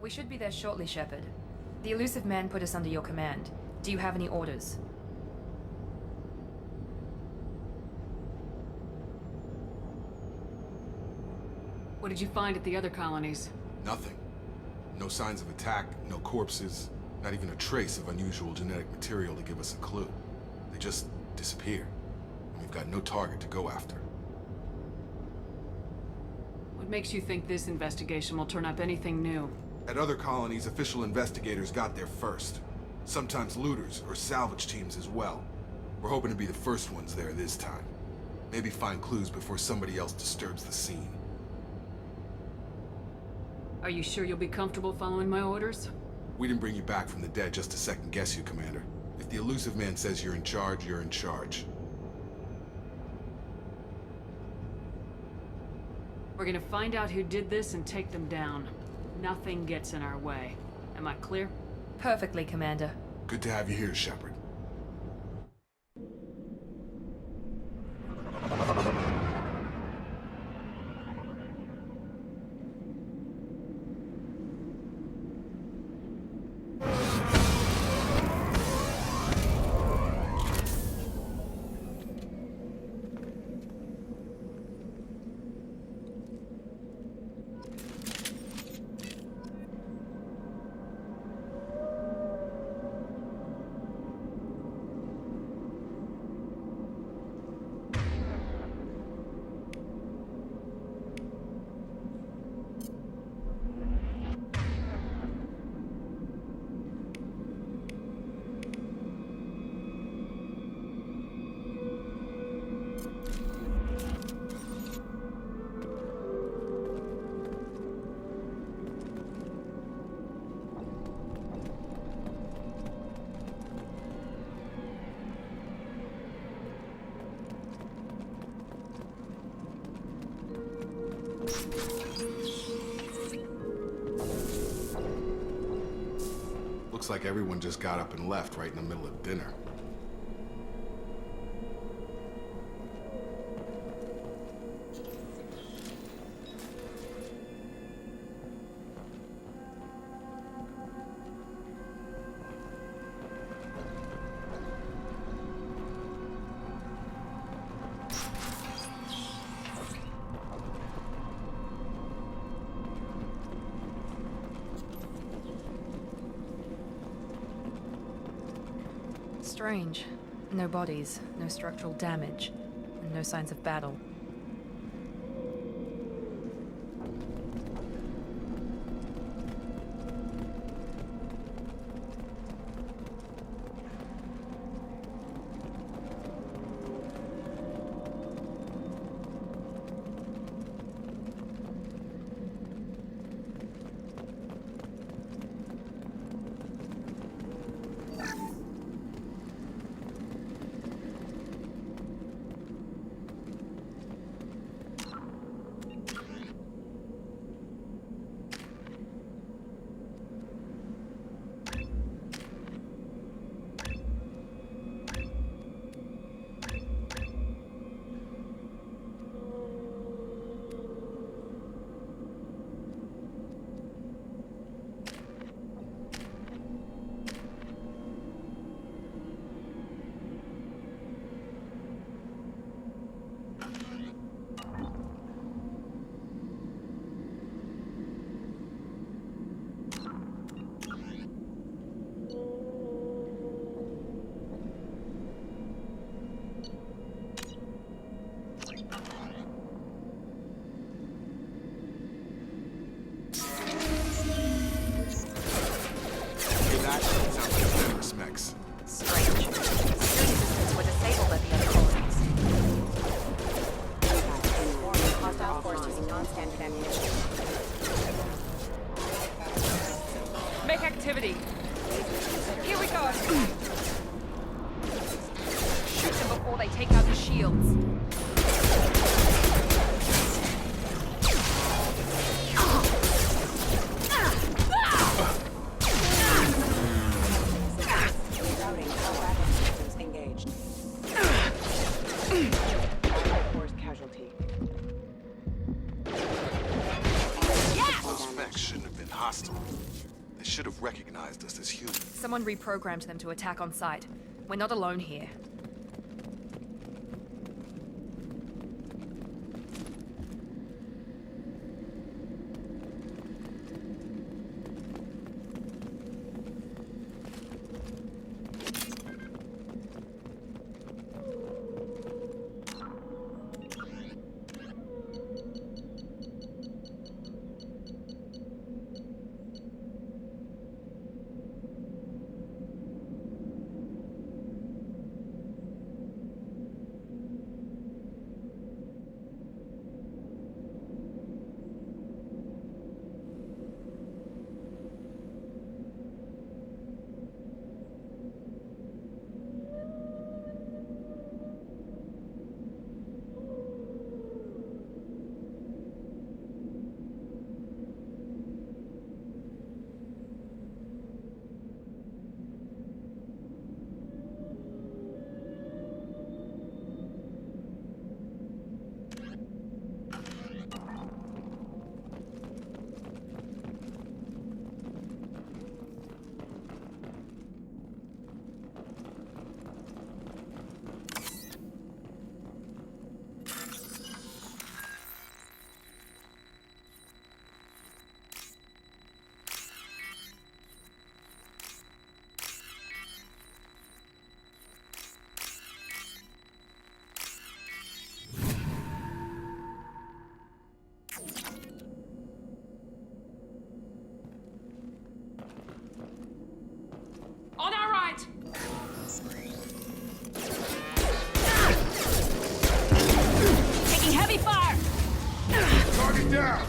We should be there shortly, Shepard. The Illusive Man put us under your command. Do you have any orders? What did you find at the other colonies? Nothing. No signs of attack, no corpses, not even a trace of unusual genetic material to give us a clue. They just disappear. And we've got no target to go after. What makes you think this investigation will turn up anything new? At other colonies, official investigators got there first. Sometimes looters or salvage teams as well. We're hoping to be the first ones there this time. Maybe find clues before somebody else disturbs the scene. Are you sure you'll be comfortable following my orders? We didn't bring you back from the dead just to second guess you, Commander. If the Illusive Man says you're in charge, you're in charge. We're gonna find out who did this and take them down. Nothing gets in our way. Am I clear? Perfectly, Commander. Good to have you here, Shepard. Looks like everyone just got up and left right in the middle of dinner. Strange. No bodies, no structural damage, and no signs of battle. Make activity. Here we go. Shoot them before they take out the shields. Suspects shouldn't have been hostile. They should have recognized us as humans. Someone reprogrammed them to attack on sight. We're not alone here. On our right! Taking heavy fire! Target down!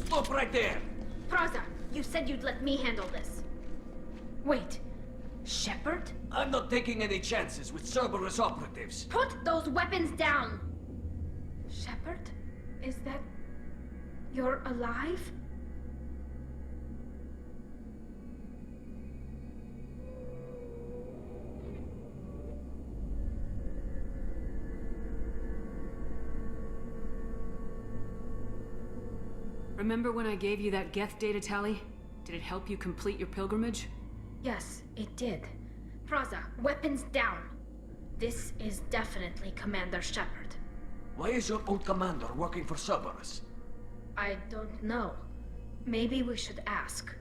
Stop right there! Praza, you said you'd let me handle this. Wait, Shepard? I'm not taking any chances with Cerberus operatives. Put those weapons down! Shepard? Is that... you're alive? Remember when I gave you that Geth data tally? Did it help you complete your pilgrimage? Yes, it did. Praza, weapons down. This is definitely Commander Shepard. Why is your old commander working for Cerberus? I don't know. Maybe we should ask.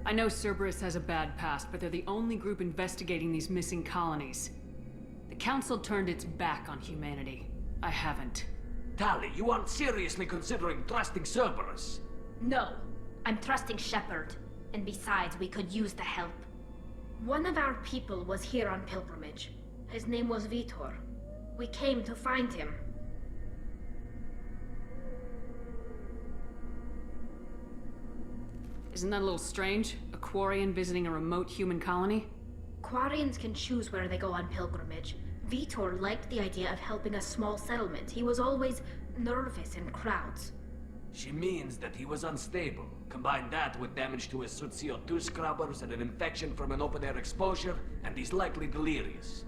I know Cerberus has a bad past, but they're the only group investigating these missing colonies. The Council turned its back on humanity. I haven't. Tali, you aren't seriously considering trusting Cerberus? No, I'm trusting Shepard. And besides, we could use the help. One of our people was here on pilgrimage. His name was Vitor. We came to find him. Isn't that a little strange? A Quarian visiting a remote human colony? Quarians can choose where they go on pilgrimage. Vitor liked the idea of helping a small settlement. He was always nervous in crowds. She means that he was unstable. Combine that with damage to his suit CO2 scrubbers and an infection from an open-air exposure, and he's likely delirious.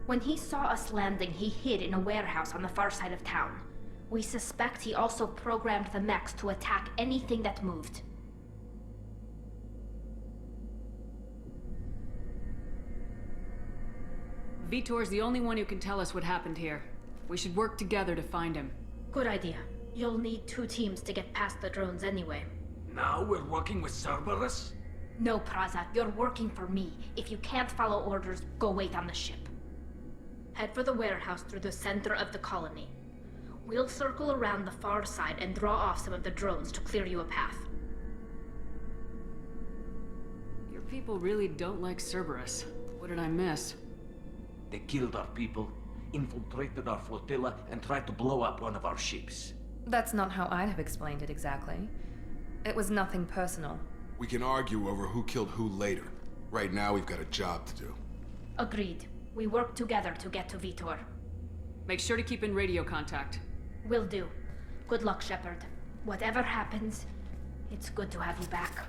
When he saw us landing, he hid in a warehouse on the far side of town. We suspect he also programmed the mechs to attack anything that moved. Vitor's the only one who can tell us what happened here. We should work together to find him. Good idea. You'll need 2 teams to get past the drones anyway. Now we're working with Cerberus? No, Praza, you're working for me. If you can't follow orders, go wait on the ship. Head for the warehouse through the center of the colony. We'll circle around the far side and draw off some of the drones to clear you a path. Your people really don't like Cerberus. What did I miss? They killed our people, infiltrated our flotilla, and tried to blow up one of our ships. That's not how I'd have explained it exactly. It was nothing personal. We can argue over who killed who later. Right now, we've got a job to do. Agreed. We work together to get to Vitor. Make sure to keep in radio contact. Will do. Good luck, Shepard. Whatever happens, it's good to have you back.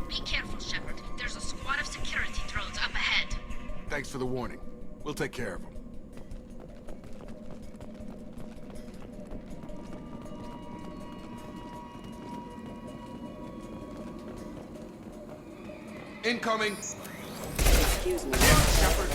Be careful, Shepard. There's a squad of security drones up ahead. Thanks for the warning. We'll take care of them. Incoming! Excuse me. Shepard!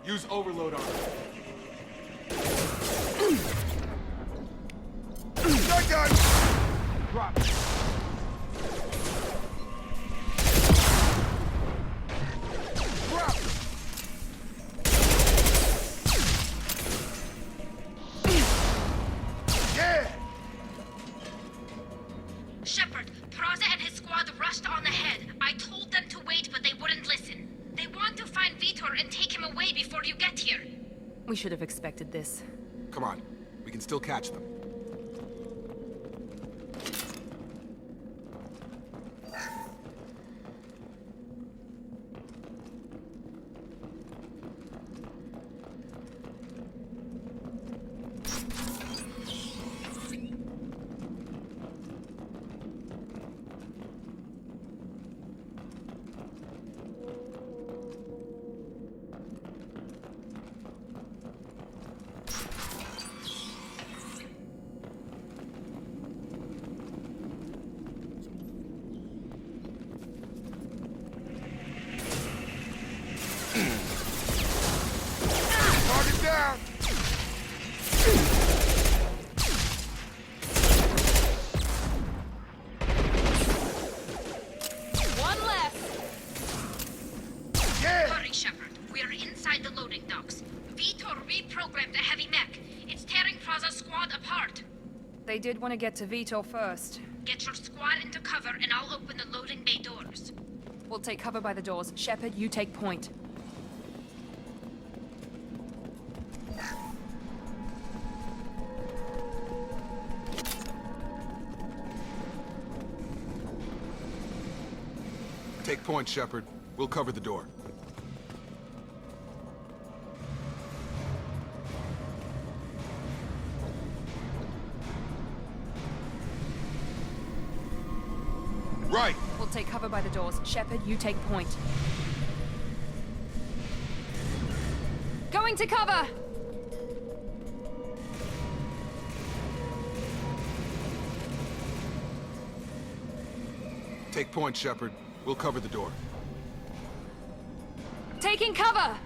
Use overload on it. Shotgun! Drop. Drop. Yeah! Shepard, Praza and his squad rushed on ahead. I told them to wait, but they wouldn't listen. They want to find Vitor and take him away before you get here. We should have expected this. Come on. We can still catch them. Target down! One left! Yeah! Hurry, Shepard. We are inside the loading docks. Vitor reprogrammed the heavy mech. It's tearing Praza's squad apart. They did want to get to Vitor first. Get your squad into cover and I'll open the loading bay doors. We'll take cover by the doors. Shepard, you take point. Take point, Shepard. We'll cover the door. Right! We'll take cover by the doors. Shepard, you take point. Going to cover! Take point, Shepard. We'll cover the door. Taking cover!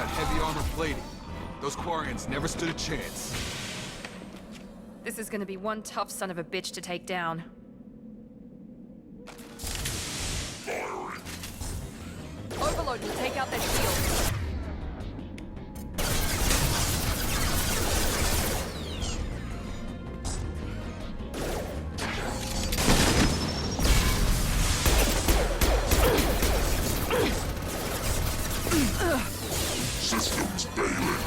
got heavy armor plating. Those Quarians never stood a chance. This is gonna be one tough son of a bitch to take down. Overload will take out their shield. Systems failing.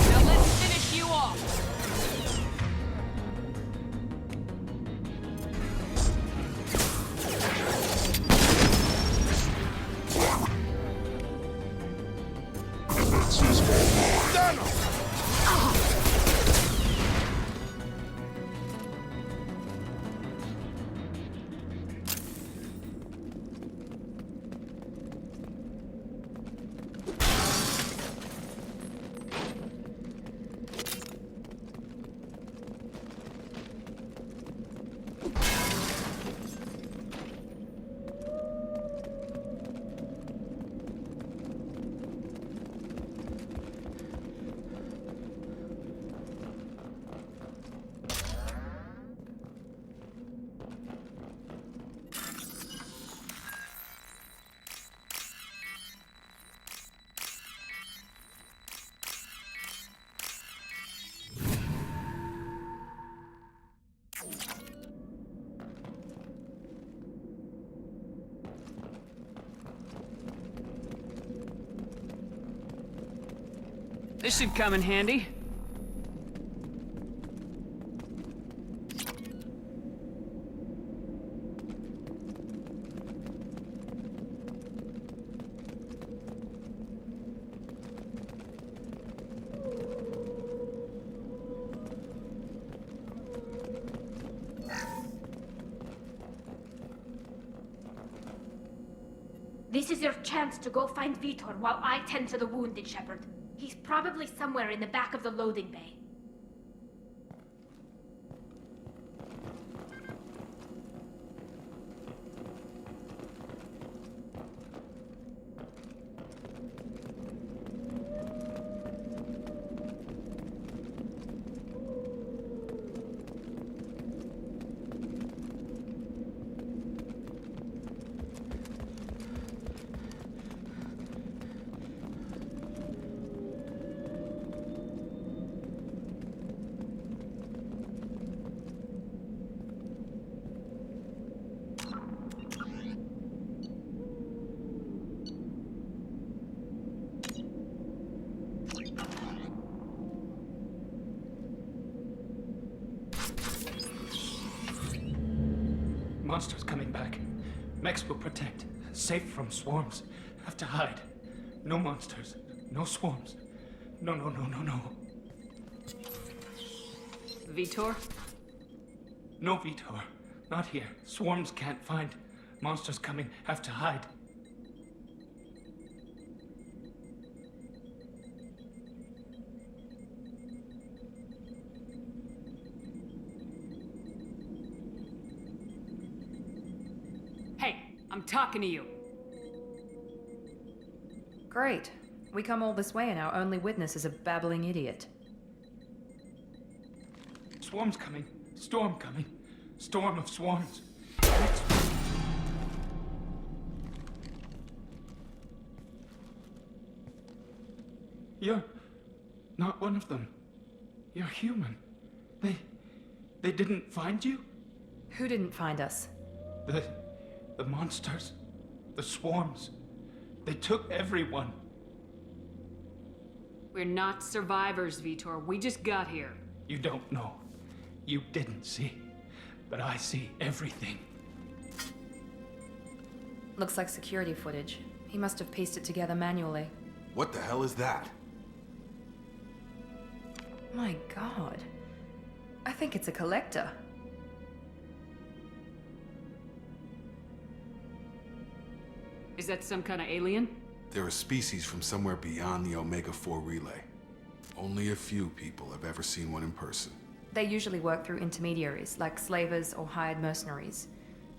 Now let's finish you off! Defenses online. This should come in handy. This is your chance to go find Vitor while I tend to the wounded, Shepard. He's probably somewhere in the back of the loading bay. Monsters coming back. Mex will protect. Safe from swarms. Have to hide. No monsters. No swarms. No. Vitor? No Vitor. Not here. Swarms can't find. Monsters coming. Have to hide. Hey, I'm talking to you. Great. We come all this way and our only witness is a babbling idiot. Swarms coming. Storm coming. Storm of swarms. You're not one of them. You're human. They didn't find you? Who didn't find us? The monsters. The swarms. They took everyone. We're not survivors, Vitor. We just got here. You don't know. You didn't see. But I see everything. Looks like security footage. He must have pieced it together manually. What the hell is that? My god. I think it's a collector. Is that some kind of alien? They're a species from somewhere beyond the Omega-4 relay. Only a few people have ever seen one in person. They usually work through intermediaries, like slavers or hired mercenaries.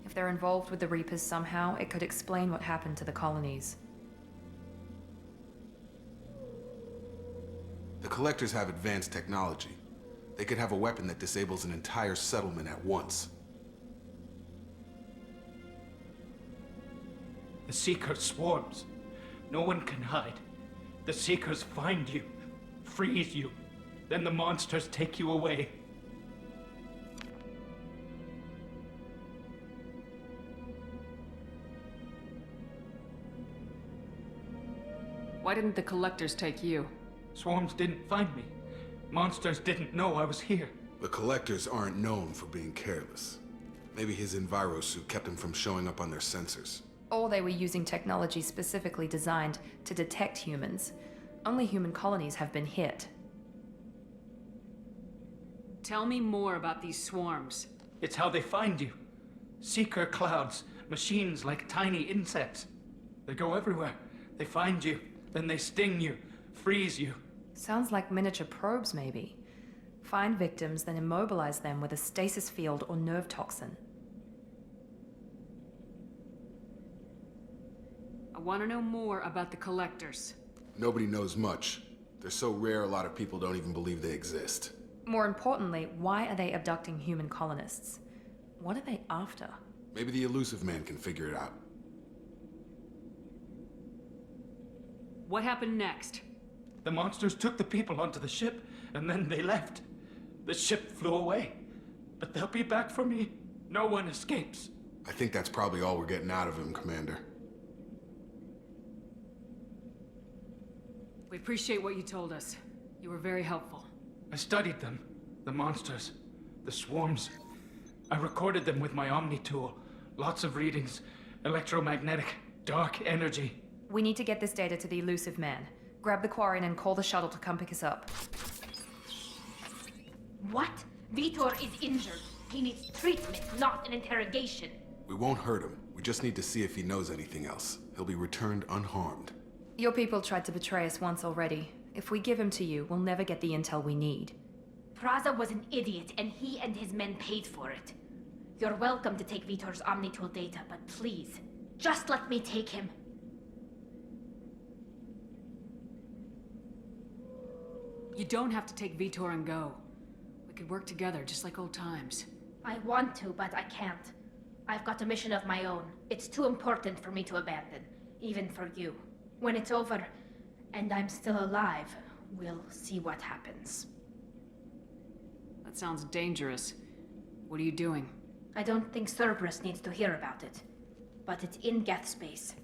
If they're involved with the Reapers somehow, it could explain what happened to the colonies. The Collectors have advanced technology. They could have a weapon that disables an entire settlement at once. The Seeker swarms. No one can hide. The Seekers find you, freeze you, then the monsters take you away. Why didn't the Collectors take you? Swarms didn't find me. Monsters didn't know I was here. The Collectors aren't known for being careless. Maybe his Enviro suit kept him from showing up on their sensors. Or they were using technology specifically designed to detect humans. Only human colonies have been hit. Tell me more about these swarms. It's how they find you. Seeker clouds, machines like tiny insects. They go everywhere. They find you, then they sting you, freeze you. Sounds like miniature probes, maybe. Find victims, then immobilize them with a stasis field or nerve toxin. I want to know more about the Collectors. Nobody knows much. They're so rare, a lot of people don't even believe they exist. More importantly, why are they abducting human colonists? What are they after? Maybe the Elusive Man can figure it out. What happened next? The monsters took the people onto the ship, and then they left. The ship flew away. But they'll be back for me. No one escapes. I think that's probably all we're getting out of him, Commander. We appreciate what you told us. You were very helpful. I studied them. The monsters. The swarms. I recorded them with my Omni tool. Lots of readings. Electromagnetic. Dark energy. We need to get this data to the Elusive Man. Grab the Quarian and call the shuttle to come pick us up. What? Vitor is injured. He needs treatment, not an interrogation. We won't hurt him. We just need to see if he knows anything else. He'll be returned unharmed. Your people tried to betray us once already. If we give him to you, we'll never get the intel we need. Praza was an idiot, and he and his men paid for it. You're welcome to take Vitor's Omnitool data, but please, just let me take him. You don't have to take Vitor and go. We could work together, just like old times. I want to, but I can't. I've got a mission of my own. It's too important for me to abandon, even for you. When it's over, and I'm still alive, we'll see what happens. That sounds dangerous. What are you doing? I don't think Cerberus needs to hear about it, but it's in Geth space.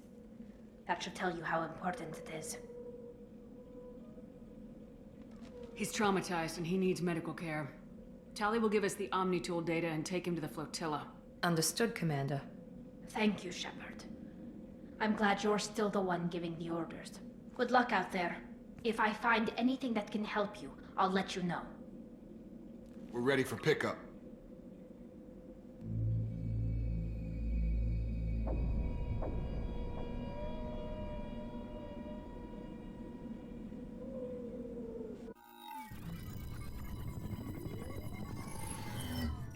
That should tell you how important it is. He's traumatized and he needs medical care. Tali will give us the Omnitool data and take him to the flotilla. Understood, Commander. Thank you, Shepard. I'm glad you're still the one giving the orders. Good luck out there. If I find anything that can help you, I'll let you know. We're ready for pickup.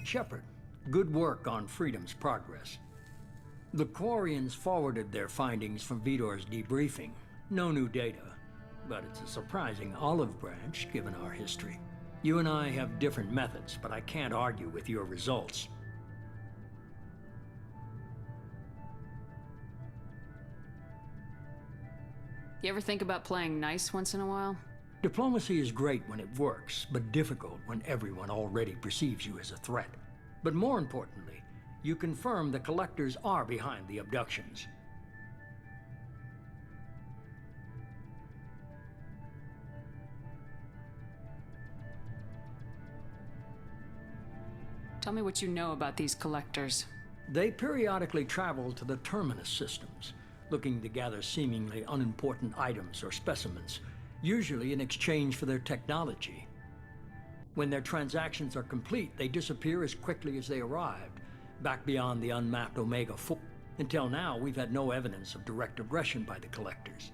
Shepard, good work on Freedom's progress. The Quarians forwarded their findings from Vitor's debriefing. No new data, but it's a surprising olive branch given our history. You and I have different methods, but I can't argue with your results. You ever think about playing nice once in a while? Diplomacy is great when it works, but difficult when everyone already perceives you as a threat. But more importantly, you confirm the Collectors are behind the abductions. Tell me what you know about these Collectors. They periodically travel to the Terminus systems, looking to gather seemingly unimportant items or specimens, usually in exchange for their technology. When their transactions are complete, they disappear as quickly as they arrived, back beyond the unmapped Omega 4. Until now, we've had no evidence of direct aggression by the Collectors.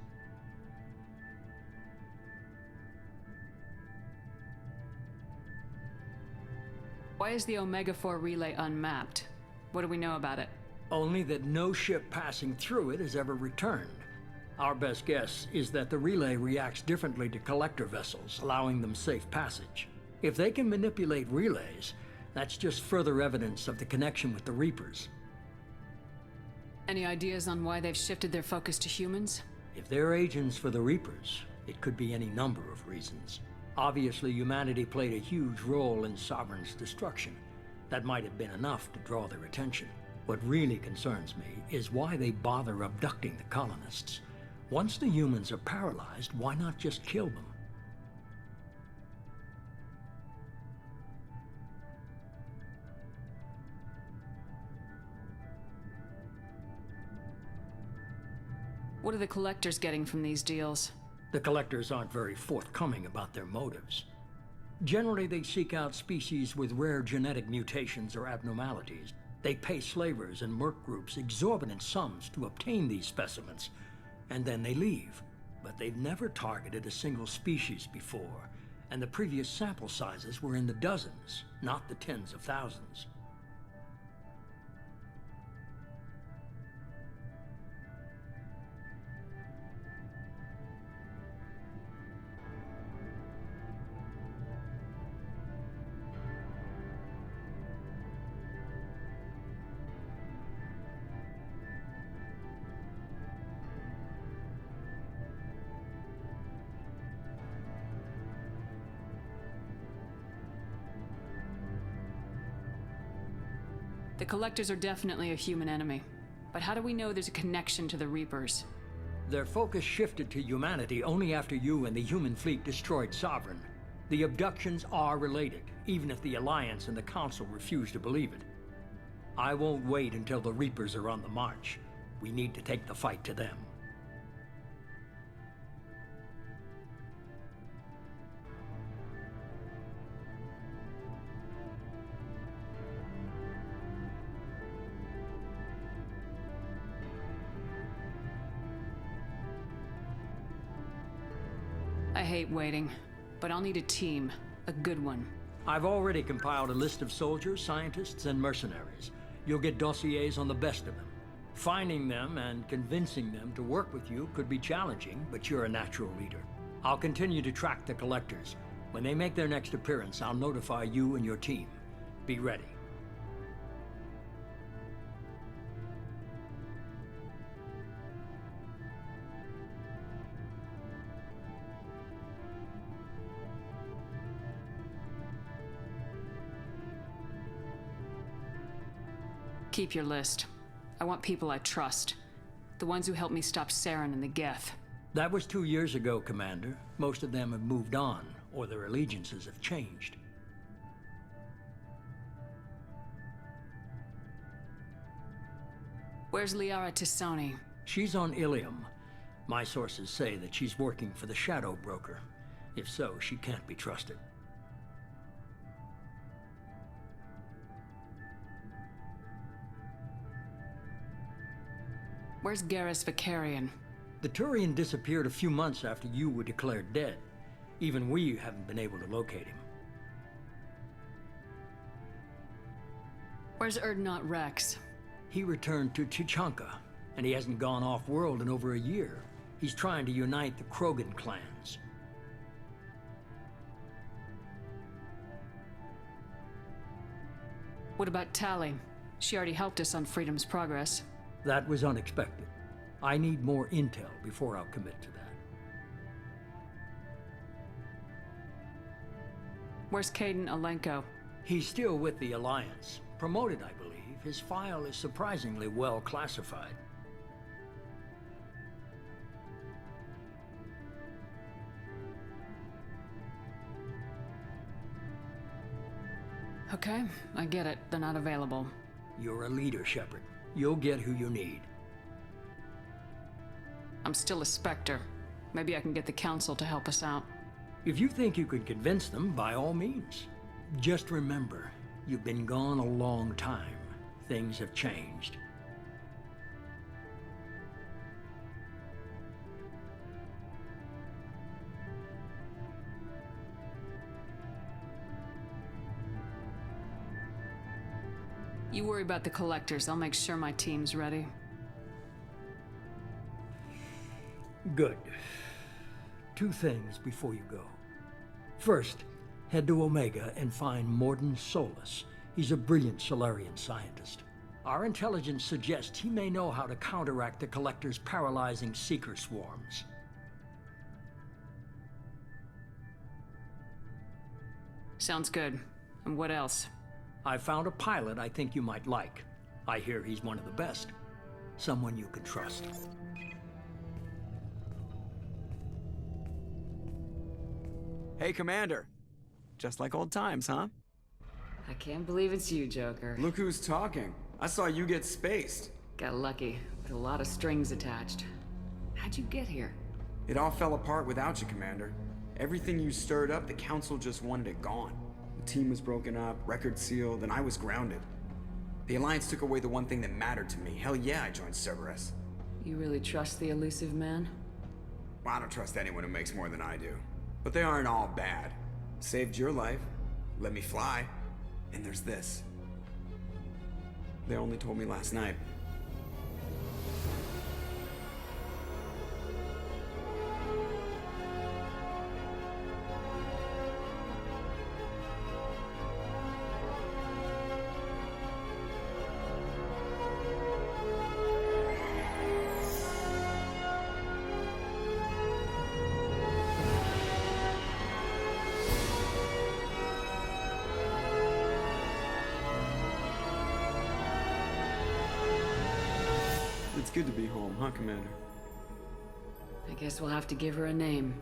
Why is the Omega-4 relay unmapped? What do we know about it? Only that no ship passing through it has ever returned. Our best guess is that the relay reacts differently to collector vessels, allowing them safe passage. If they can manipulate relays, that's just further evidence of the connection with the Reapers. Any ideas on why they've shifted their focus to humans? If they're agents for the Reapers, it could be any number of reasons. Obviously, humanity played a huge role in Sovereign's destruction. That might have been enough to draw their attention. What really concerns me is why they bother abducting the colonists. Once the humans are paralyzed, why not just kill them? What are the collectors getting from these deals? The collectors aren't very forthcoming about their motives. Generally, they seek out species with rare genetic mutations or abnormalities. They pay slavers and merc groups exorbitant sums to obtain these specimens, and then they leave. But they've never targeted a single species before, and the previous sample sizes were in the dozens, not the tens of thousands. The collectors are definitely a human enemy. But how do we know there's a connection to the Reapers? Their focus shifted to humanity only after you and the human fleet destroyed Sovereign. The abductions are related, even if the Alliance and the Council refuse to believe it. I won't wait until the Reapers are on the march. We need to take the fight to them. I hate waiting, but I'll need a team. A good one. I've already compiled a list of soldiers, scientists, and mercenaries. You'll get dossiers on the best of them. Finding them and convincing them to work with you could be challenging, but you're a natural leader. I'll continue to track the collectors. When they make their next appearance, I'll notify you and your team. Be ready. Keep your list. I want people I trust. The ones who helped me stop Saren and the Geth. That was 2 years ago, Commander. Most of them have moved on, or their allegiances have changed. Where's Liara T'Soni? She's on Ilium. My sources say that she's working for the Shadow Broker. If so, she can't be trusted. Where's Garrus Vakarian? The Turian disappeared a few months after you were declared dead. Even we haven't been able to locate him. Where's Erdnot Rex? He returned to Tuchanka, and he hasn't gone off-world in over a year. He's trying to unite the Krogan clans. What about Tali? She already helped us on Freedom's Progress. That was unexpected. I need more intel before I'll commit to that. Where's Kaidan Alenko? He's still with the Alliance. Promoted, I believe. His file is surprisingly well classified. Okay, I get it. They're not available. You're a leader, Shepard. You'll get who you need. I'm still a Spectre. Maybe I can get the Council to help us out. If you think you can convince them, by all means. Just remember, you've been gone a long time. Things have changed. You worry about the collectors. I'll make sure my team's ready. Good. 2 things before you go. First, head to Omega and find Mordin Solus. He's a brilliant Solarian scientist. Our intelligence suggests he may know how to counteract the Collector's paralyzing Seeker swarms. Sounds good. And what else? I found a pilot I think you might like. I hear he's one of the best. Someone you can trust. Hey, Commander. Just like old times, huh? I can't believe it's you, Joker. Look who's talking. I saw you get spaced. Got lucky, with a lot of strings attached. How'd you get here? It all fell apart without you, Commander. Everything you stirred up, the Council just wanted it gone. The team was broken up, record sealed, and I was grounded. The Alliance took away the one thing that mattered to me. Hell yeah, I joined Cerberus. You really trust the elusive man? Well, I don't trust anyone who makes more than I do. But they aren't all bad. Saved your life, let me fly, and there's this. They only told me last night. It's good to be home, huh, Commander? I guess we'll have to give her a name.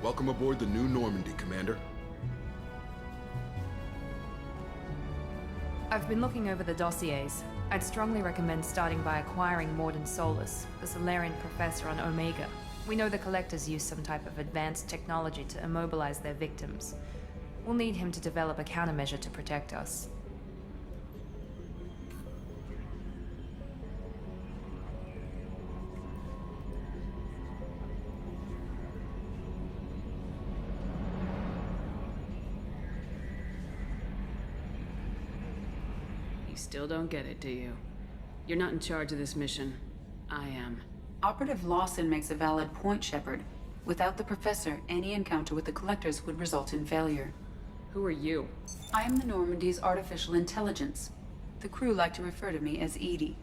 Welcome aboard the New Normandy, Commander. I've been looking over the dossiers. I'd strongly recommend starting by acquiring Mordin Solus, the Solarian professor on Omega. We know the Collectors use some type of advanced technology to immobilize their victims. We'll need him to develop a countermeasure to protect us. Still don't get it, do you? You're not in charge of this mission. I am. Operative Lawson makes a valid point, Shepard. Without the Professor, any encounter with the Collectors would result in failure. Who are you? I am the Normandy's artificial intelligence. The crew like to refer to me as EDI.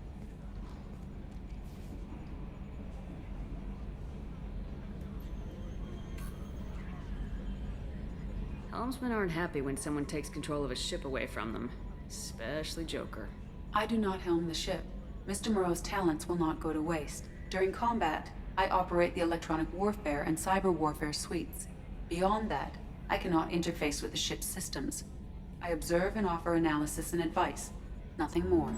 Helmsmen aren't happy when someone takes control of a ship away from them. Especially Joker. I do not helm the ship. Mr. Moreau's talents will not go to waste. During combat, I operate the electronic warfare and cyber warfare suites. Beyond that, I cannot interface with the ship's systems. I observe and offer analysis and advice. Nothing more.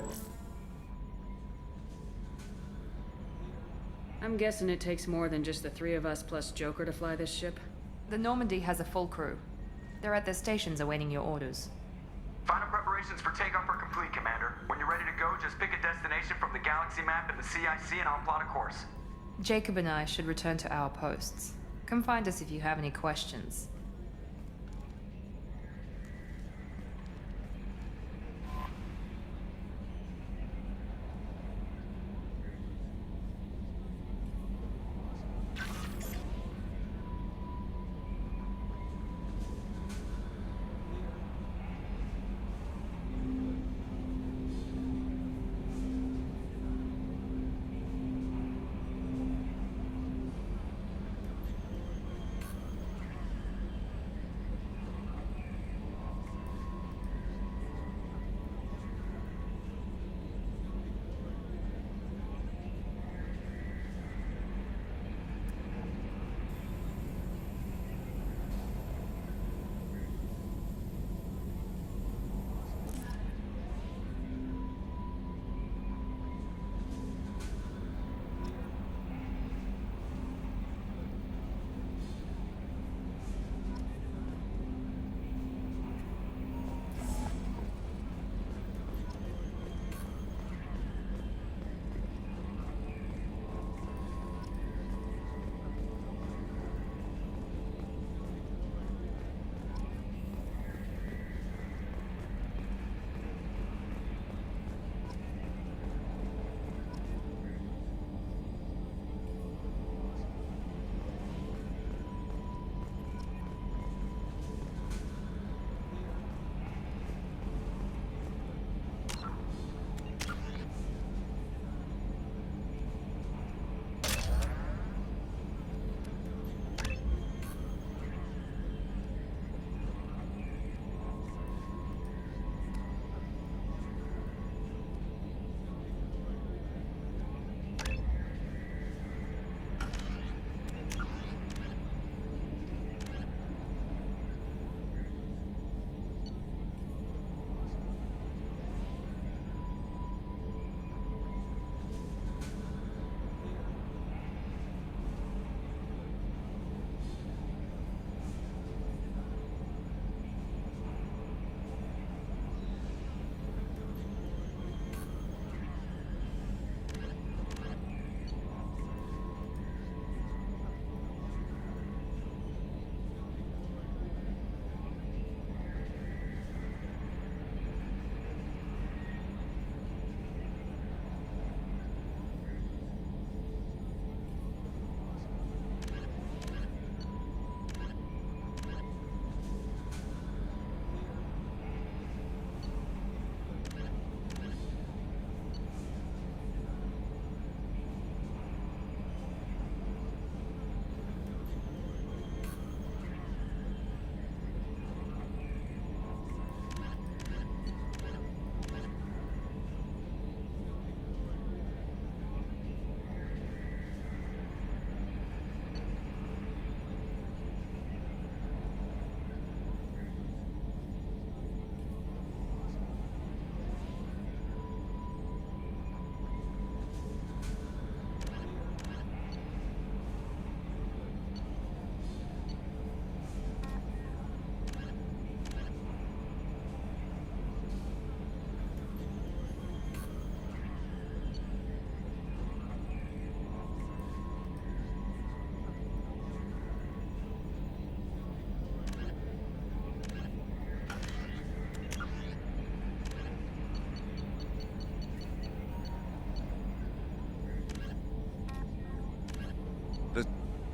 I'm guessing it takes more than just the three of us plus Joker to fly this ship. The Normandy has a full crew. They're at their stations awaiting your orders. Final preparations for takeoff are complete, Commander. When you're ready to go, just pick a destination from the galaxy map and the CIC and I'll plot a course. Jacob and I should return to our posts. Come find us if you have any questions.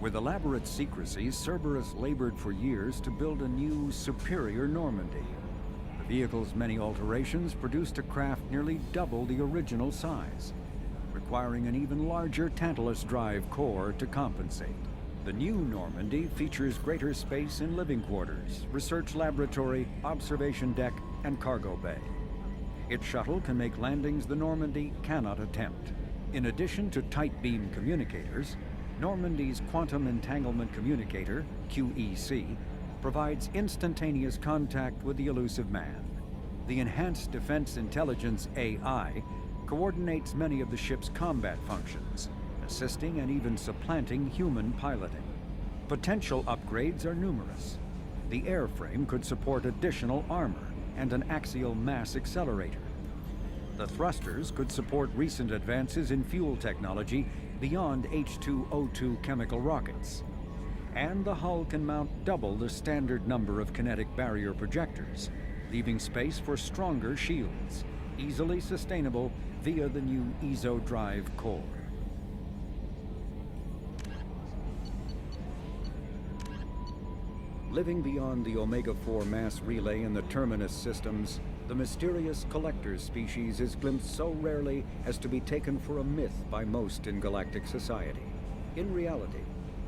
With elaborate secrecy, Cerberus labored for years to build a new, superior Normandy. The vehicle's many alterations produced a craft nearly double the original size, requiring an even larger Tantalus drive core to compensate. The new Normandy features greater space in living quarters, research laboratory, observation deck, and cargo bay. Its shuttle can make landings the Normandy cannot attempt. In addition to tight beam communicators, Normandy's Quantum Entanglement Communicator, QEC, provides instantaneous contact with the elusive man. The Enhanced Defense Intelligence AI coordinates many of the ship's combat functions, assisting and even supplanting human piloting. Potential upgrades are numerous. The airframe could support additional armor and an axial mass accelerator. The thrusters could support recent advances in fuel technology beyond H2O2 chemical rockets. And the hull can mount double the standard number of kinetic barrier projectors, leaving space for stronger shields, easily sustainable via the new EZO drive core. Living beyond the Omega-4 mass relay in the Terminus systems, the mysterious Collectors species is glimpsed so rarely as to be taken for a myth by most in galactic society. In reality,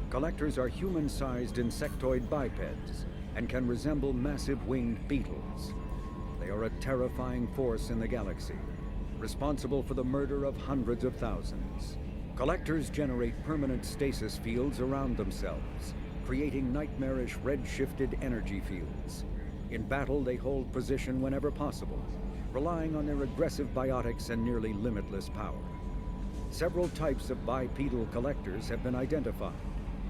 Collectors are human-sized insectoid bipeds and can resemble massive winged beetles. They are a terrifying force in the galaxy, responsible for the murder of hundreds of thousands. Collectors generate permanent stasis fields around themselves, creating nightmarish red-shifted energy fields. In battle, they hold position whenever possible, relying on their aggressive biotics and nearly limitless power. Several types of bipedal Collectors have been identified,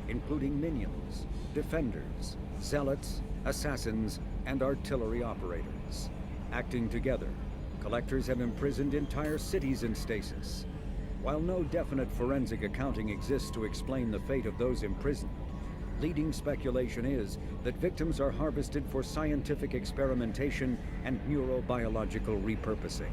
including minions, defenders, zealots, assassins, and artillery operators. Acting together, Collectors have imprisoned entire cities in stasis. While no definite forensic accounting exists to explain the fate of those imprisoned, leading speculation is that victims are harvested for scientific experimentation and neurobiological repurposing.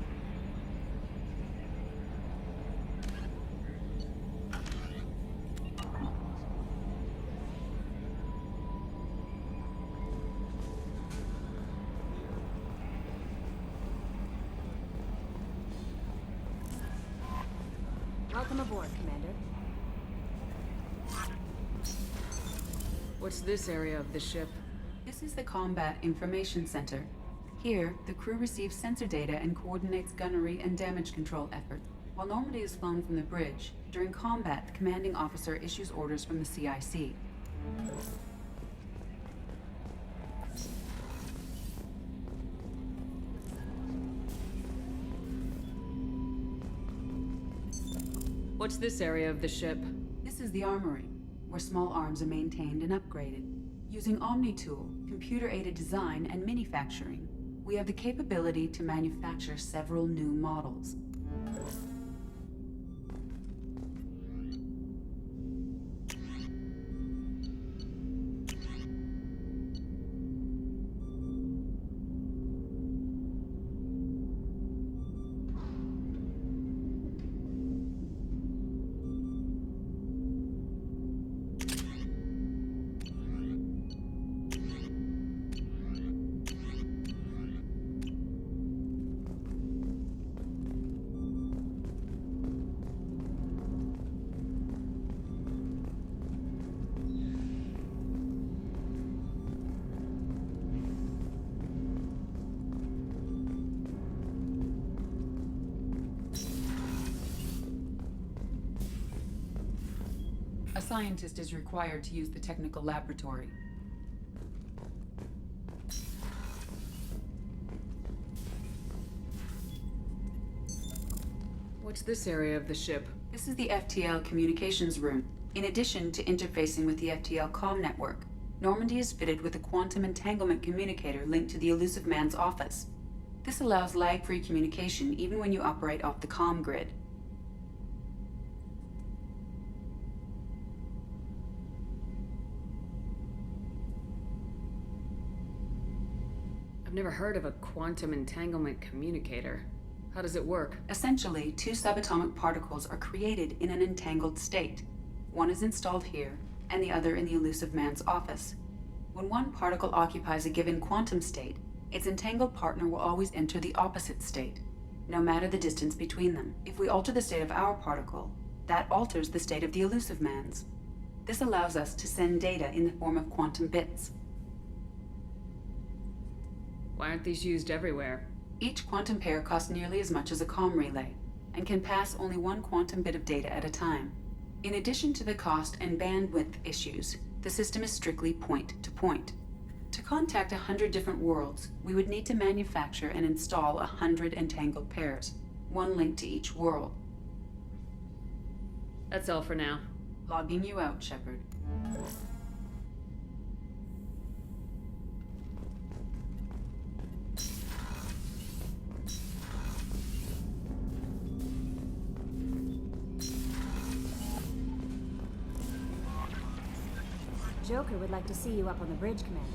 Welcome aboard, Commander. What's this area of the ship? This is the Combat Information Center. Here, the crew receives sensor data and coordinates gunnery and damage control efforts. While Normandy is flown from the bridge, during combat, the commanding officer issues orders from the CIC. What's this area of the ship? This is the armory, where small arms are maintained and upgraded. Using OmniTool, computer-aided design, and manufacturing, we have the capability to manufacture several new models. A scientist is required to use the technical laboratory. What's this area of the ship? This is the FTL communications room. In addition to interfacing with the FTL comm network, Normandy is fitted with a quantum entanglement communicator linked to the Elusive Man's office. This allows lag-free communication even when you operate off the comm grid. I've never heard of a quantum entanglement communicator. How does it work? Essentially, two subatomic particles are created in an entangled state. One is installed here, and the other in the Elusive Man's office. When one particle occupies a given quantum state, its entangled partner will always enter the opposite state, no matter the distance between them. If we alter the state of our particle, that alters the state of the Elusive Man's. This allows us to send data in the form of quantum bits. Why aren't these used everywhere? Each quantum pair costs nearly as much as a comm relay, and can pass only one quantum bit of data at a time. In addition to the cost and bandwidth issues, the system is strictly point-to-point. To contact 100 different worlds, we would need to manufacture and install 100 entangled pairs, one link to each world. That's all for now. Logging you out, Shepard. Joker would like to see you up on the bridge, Commander.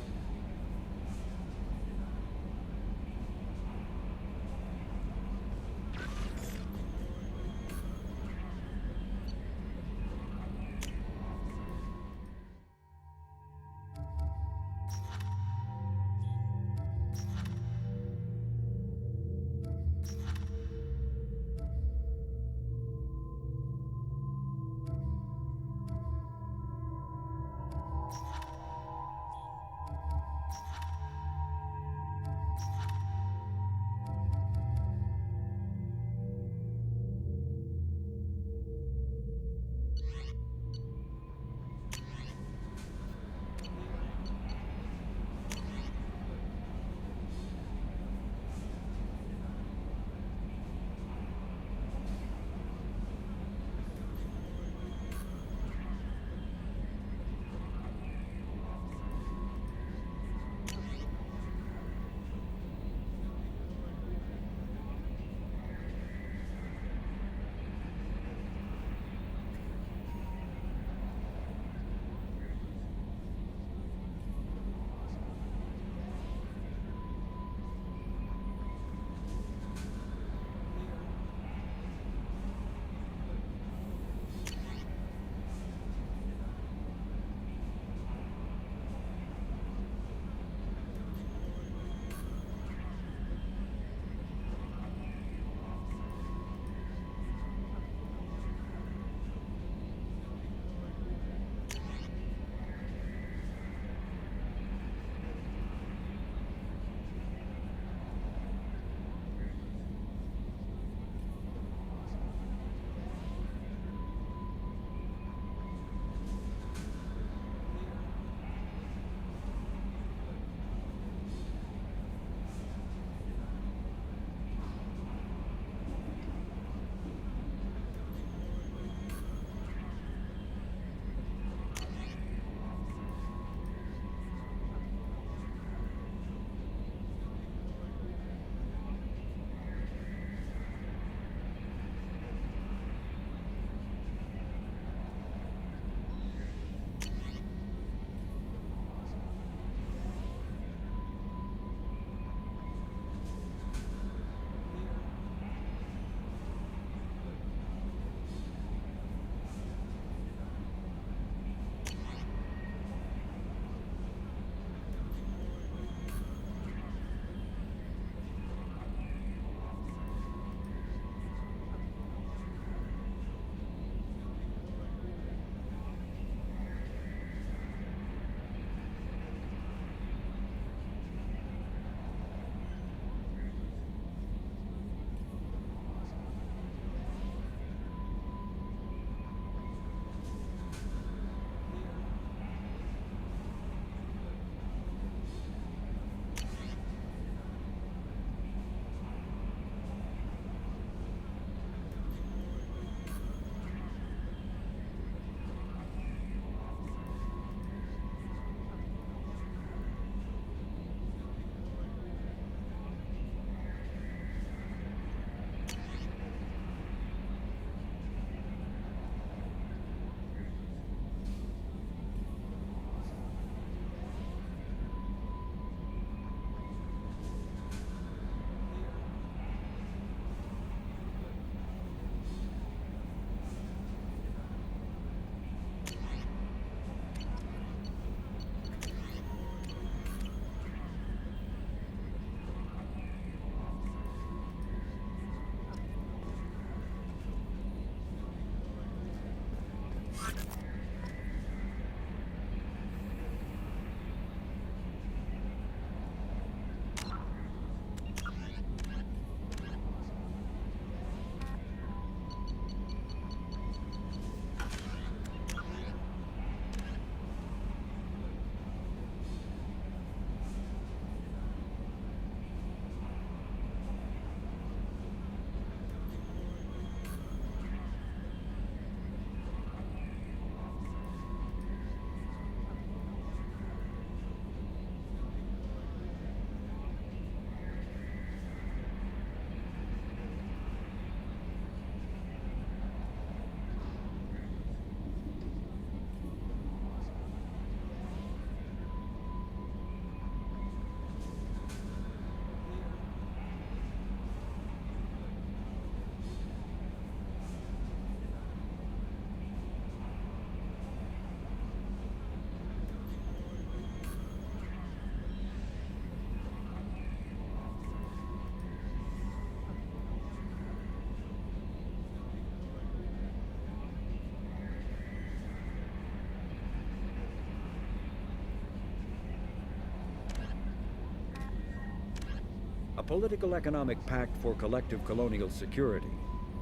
political economic pact for collective colonial security,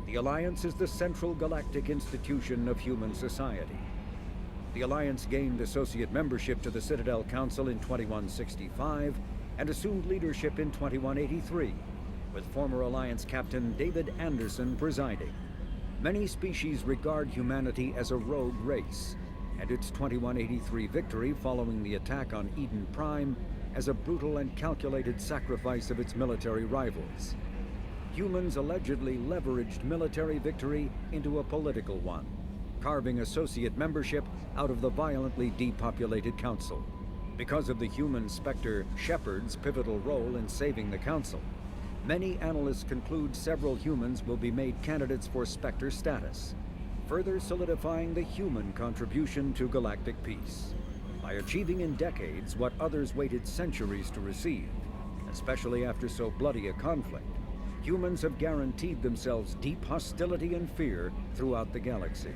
the Alliance is the central galactic institution of human society. The Alliance gained associate membership to the Citadel Council in 2165 and assumed leadership in 2183, with former Alliance Captain David Anderson presiding. Many species regard humanity as a rogue race, and its 2183 victory following the attack on Eden Prime as a brutal and calculated sacrifice of its military rivals. Humans allegedly leveraged military victory into a political one, carving associate membership out of the violently depopulated Council. Because of the human Spectre Shepard's pivotal role in saving the Council, many analysts conclude several humans will be made candidates for Spectre status, further solidifying the human contribution to galactic peace. By achieving in decades what others waited centuries to receive, especially after so bloody a conflict, humans have guaranteed themselves deep hostility and fear throughout the galaxy.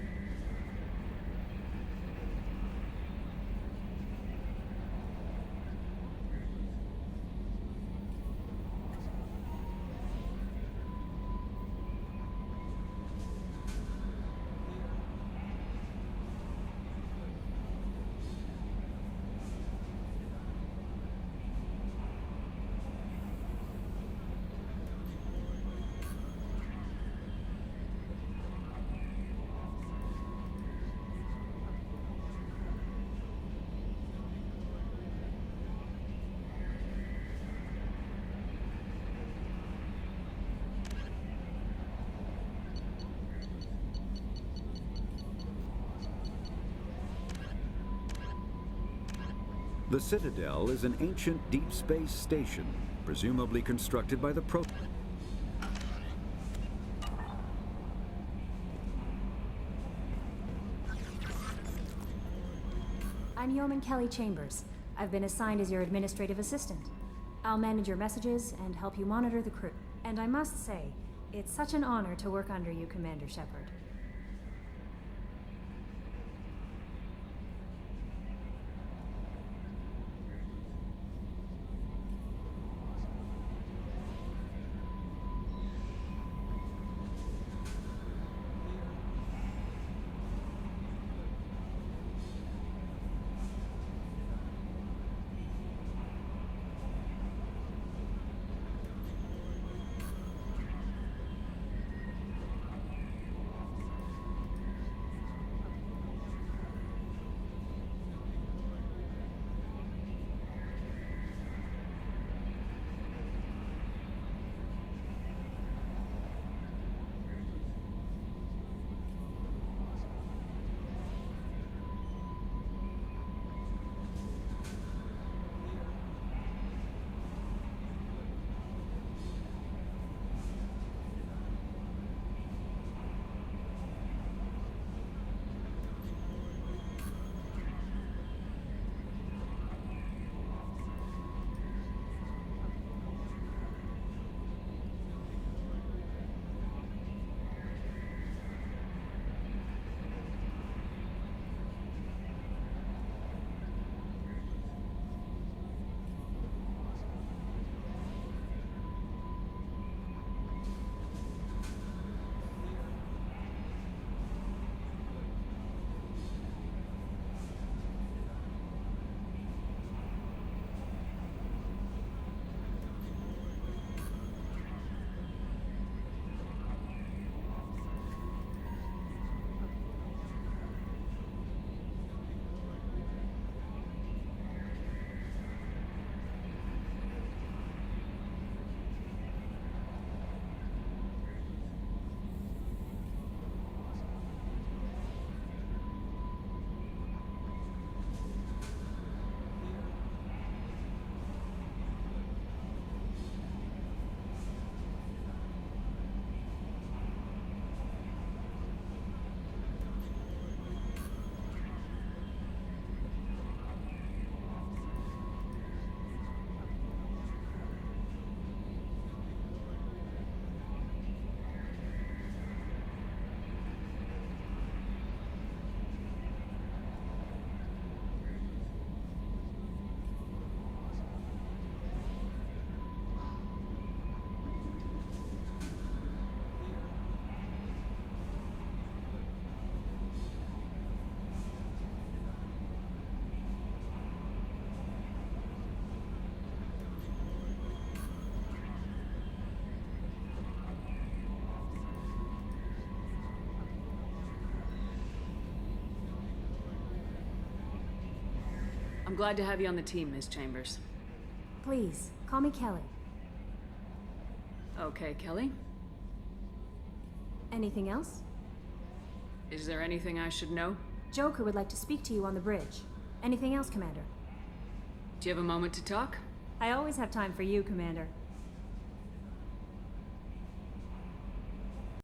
The Citadel is an ancient deep space station, presumably constructed by the I'm Yeoman Kelly Chambers. I've been assigned as your administrative assistant. I'll manage your messages and help you monitor the crew. And I must say, it's such an honor to work under you, Commander Shepard. glad to have you on the team, Ms. Chambers. Please, call me Kelly. Okay, Kelly. Anything else? Is there anything I should know? Joker would like to speak to you on the bridge. Anything else, Commander? Do you have a moment to talk? I always have time for you, Commander.